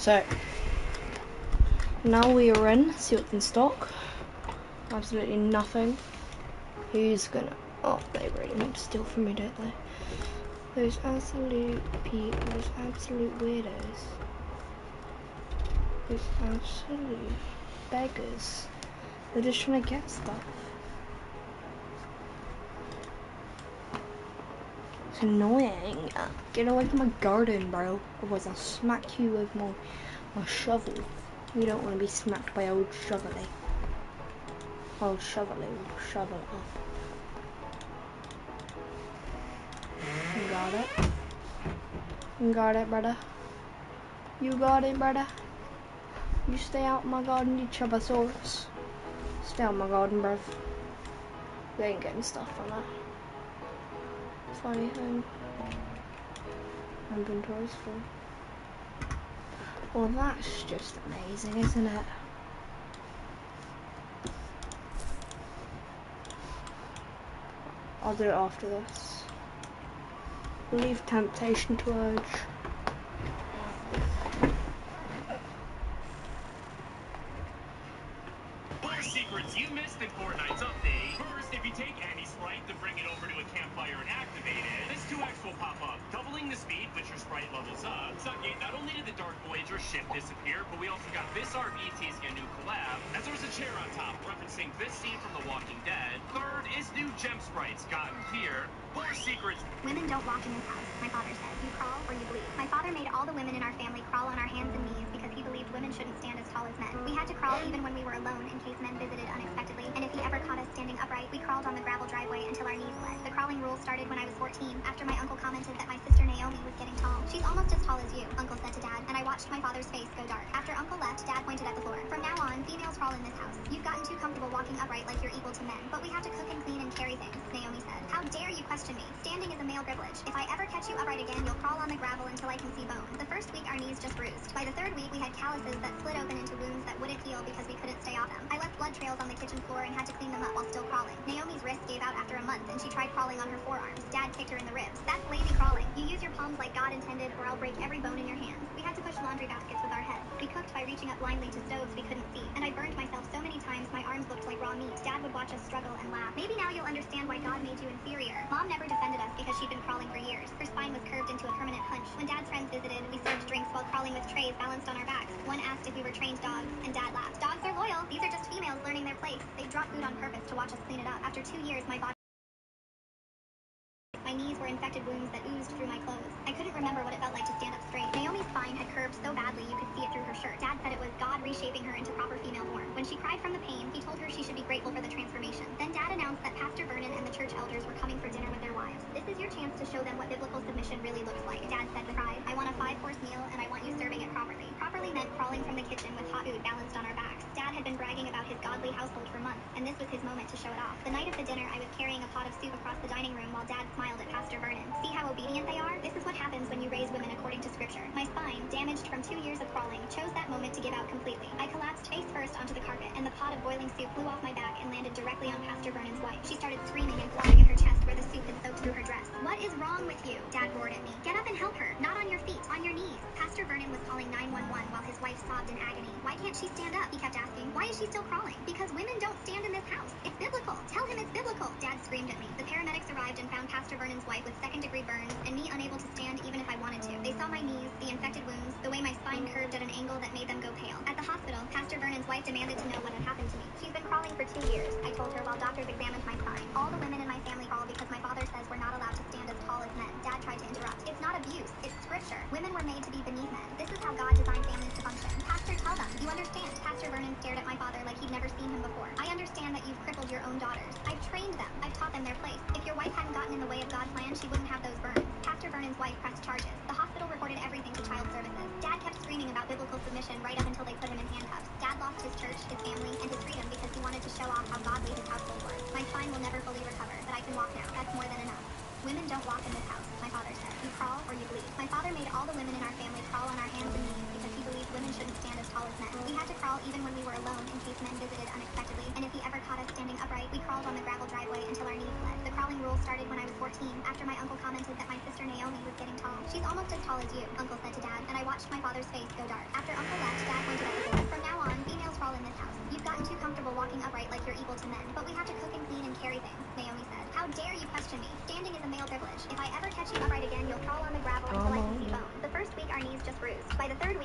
So now we are in, see what's in stock. Absolutely nothing. Who's gonna, oh, they really want to steal from me, don't they? Those absolute people, those absolute weirdos. Those absolute beggars. They're just trying to get stuff. It's annoying. Get away from my garden, bro. Otherwise I'll smack you with my shovel. You don't want to be smacked by old Shovelly. Old Shovelly will shovel it up. You got it. You got it, brother. You got it, brother. You stay out of my garden, you Chubasaurus. Stay out of my garden, bruv. You ain't getting stuff from that. Funny thing. Inventory's full. Well, that's just amazing, isn't it? I'll do it after this. Leave temptation to urge. Secrets you missed in Fortnite's update. First, if you take any sprite to bring it over to a campfire and activate it, this 2x will pop up, doubling the speed which your sprite levels up. Second, not only did the Dark Voyager ship disappear, but we also got this RV teasing a new collab, as there was a chair on top referencing this scene from The Walking Dead. Third is new gem sprites gotten here. More secrets. Women don't walk in this house, my father said. You crawl or you bleed. My father made all the women in our family crawl on our hands and knees because he believed women shouldn't stand as tall as men. We had to crawl even when we were alone in case men visited unexpectedly, and if he ever caught us standing upright, we crawled on the gravel driveway until our knees bled. The crawling rule started when I was 14, after my uncle commented that my sister Naomi was getting tall. She's almost as tall as you, Uncle said to Dad, and I watched my father's face go dark. After Uncle left, Dad pointed at the floor. From now on, females crawl in this house. You've gotten too comfortable walking upright like you're equal to men, but we have to cook and clean and carry things, Naomi said. How dare you question me? Standing is a male privilege. If I ever catch you upright again, you'll crawl on the gravel until I can see bone. The first week, our knees just bruised. By the third week, we had calluses that split open into wounds that wouldn't heal because we couldn't stay off them. I left blood trails on the kitchen floor and had to clean them up while still crawling. Naomi's wrist gave out after a month, and she tried crawling on her forearms. Dad kicked her in the ribs. That's lazy crawling. You use your palms like God intended, or I'll break every bone in your hands. We had to push laundry baskets with our heads. We cooked by reaching up blindly to stoves we couldn't see. And I burned myself so many times my arms looked like raw meat. Dad would watch us struggle and laugh. Maybe now you'll understand why God made you inferior. Mom never defended us because she'd been crawling for years. Her spine was curved into a permanent hunch. When Dad's friends visited, we served drinks while crawling with trays balanced on our backs. One asked if we were trained dogs, and Dad laughed. Dogs are loyal. These are just females learning their place. They drop food on purpose to watch us clean it up. After 2 years, my knees were infected wounds that oozed through my clothes. I couldn't remember what it felt like to stand up straight. Naomi's spine had curved so badly you could see it through her shirt. Dad said it was God reshaping her into proper female form. When she cried from the pain, he told her she should be grateful for the transformation. Then Dad announced that Pastor Vernon and the church elders were coming for dinner with their wives. This is your chance to show them what biblical submission really looks like. Dad said with pride, I want a 5-course meal and I want you serving it properly. Properly meant crawling from the kitchen with hot food balanced on our backs. Dad had been bragging about his godly household for months, and this was his moment to show it off. The night of the dinner, I was carrying a pot of soup across the dining room while Dad smiled at Pastor Vernon. See how obedient they are? This is what happens when you raise women according to scripture. My spine, damaged from 2 years of crawling, chose that moment to give out completely. I collapsed face first onto the carpet, and the pot of boiling soup flew off my back and landed directly on Pastor Vernon's wife. She started screaming and clawing at her chest where the soup had soaked through her dress. What is wrong with you? Dad roared at me. Get up and help her. Not on your feet, on your knees. Pastor Vernon was calling 911 while his wife sobbed in agony. Why can't she stand up? He kept asking. Why is she still crawling? Because women don't stand in this house. It's biblical. Tell him it's biblical. Dad screamed at me. The paramedics arrived and found Pastor Vernon's wife with second-degree burns, and me unable to stand even if I wanted to. They saw my knees, the infected wounds, the way my spine curved at an angle that made them go pale. At the hospital, Pastor Vernon's wife demanded to know what had happened to me. She's been crawling for 2 years, I told her while doctors examined my spine. All the women in my family crawl because my father says we're not allowed to stand as tall as men. Dad tried to interrupt. It's not abuse, it's scripture. Women were made to be beneath men. This is how God designed families to function. Pastor, tell them. You understand. Pastor Vernon stared at my father like he'd never seen him before. I understand that you've crippled your own daughters. I've trained them. I've taught them their place. If your wife hadn't gotten in the way of God's plan, she wouldn't have those burns. Pastor Vernon's wife pressed charges. The hospital reported everything to child services. Dad kept screaming about biblical submission right up until they put him in handcuffs. Dad lost his church, his family, and his freedom because he wanted to show off how godly his household was. My spine will never fully recover, but I can walk now. That's more than enough. Women don't walk in this house, my father said. You crawl or you bleed. My father made all the women in our family crawl on our hands and knees because he believed women shouldn't stand as tall as men. We had to crawl even when we were alone in case men visited unexpectedly, and if he ever caught us standing upright, we crawled on the gravel driveway until our knees bled. The crawling rule started when I was 14, after my uncle commented that my sister Naomi was getting tall. She's almost as tall as you, Uncle said to Dad, and I watched my my father's face go dark. After Uncle left, Dad pointed at the floor. From now on, females crawl in this house. You've gotten too comfortable walking upright like you're equal to men. But we have to cook and clean and carry things, Naomi said. How dare you question me? Standing is a male privilege. If I ever catch you upright again, you'll crawl on the gravel until I can see bones. The first week, our knees just bruised. By the third week,